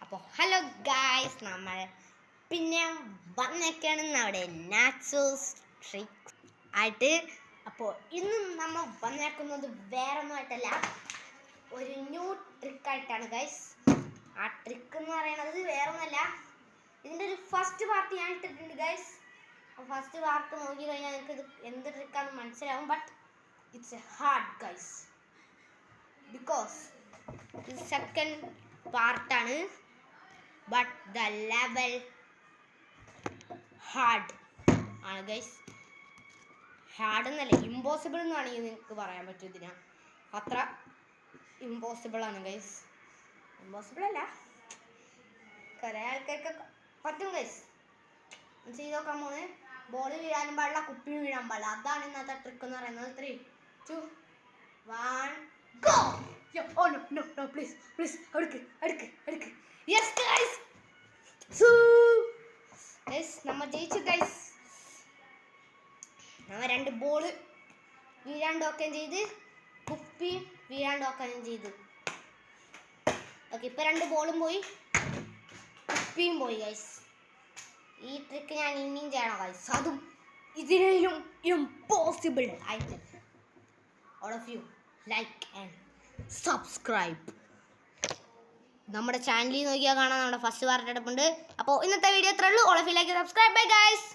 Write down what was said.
അപ്പോൾ hello guys, നമ്മൾ പിന്നെ വന്നൊക്കെയാണ് നമ്മുടെ നാച്ചുറൽസ് ട്രിക്ക് ആയിട്ട്. അപ്പോൾ ഇന്ന് നമ്മൾ വന്നേക്കുന്നത് വേറെ ഒന്നുമായിട്ടല്ല, ഒരു ന്യൂ ട്രിക്കായിട്ടാണ് ഗൈസ്. ആ ട്രിക്ക് എന്ന് പറയുന്നത് വേറെ ഒന്നുമല്ല, ഇതിൻ്റെ ഒരു ഫസ്റ്റ് പാർട്ട് ഞാൻ ഇട്ടിട്ടുണ്ട് ഗൈസ്. അപ്പോൾ ഫസ്റ്റ് പാർട്ട് നോക്കി കഴിഞ്ഞാൽ നിങ്ങൾക്ക് ഇത് എന്ത് ട്രിക്കാണെന്ന് മനസ്സിലാവും. But it's A hard guys, because ഇത് സെക്കൻഡ് പാർട്ടാണ്. ബട്ട് ദ ലെവൽ ഹാർഡ് ആണ് ഗൈസ്. ഹാർഡ് എന്നല്ല, ഇമ്പോസിബിൾ എന്ന് വേണമെങ്കിൽ നിങ്ങൾക്ക് പറയാൻ പറ്റും. ഇതിന് അത്ര ഇമ്പോസിബിൾ ആണ് ഗൈസ്. ഇമ്പോസിബിൾ അല്ല, കുറേ ആൾക്കാർക്ക് പറ്റും ഗൈസ്. ചെയ്ത് നോക്കാൻ പോണ്. ബോൾ വീഴാനും പാടില്ല, കുപ്പി വീഴാൻ പാടില്ല. അതാണ് ഇന്നത്തെ ട്രിക്ക് എന്ന് പറയുന്നത്. 3, 2, 1 go. Oh no no no, please please, അടുക്ക്. Yes guys, so guys നമ്മ ജയിച്ചു guys. നമ്മ 2 ബോൾ വീഴാണ്ടോക്കുകയും ചെയ്ത്, കുപ്പി വീഴാണ്ടോക്കുകയും ചെയ്തു. ഓക്കെ, ഇപ്പൊ 2 ബോളും പോയി, കുപ്പിയും പോയി ഗൈസ്. ഈ ട്രിക്ക് ഞാൻ ഇനിയും ചെയ്യണം ഗൈസ്, അതും ഇതിലും ഇമ്പോസിബിൾ ആയിട്ട്. All of you like and subscribe. നമ്മുടെ ചാനലിൽ നോക്കിയാൽ കാണാൻ നമ്മുടെ ഫസ്റ്റ് പാർട്ട് എടുപ്പുണ്ട്. അപ്പോൾ ഇന്നത്തെ വീഡിയോ ഇത്രേ ഉള്ളൂ. All of you like subscribe. Bye guys.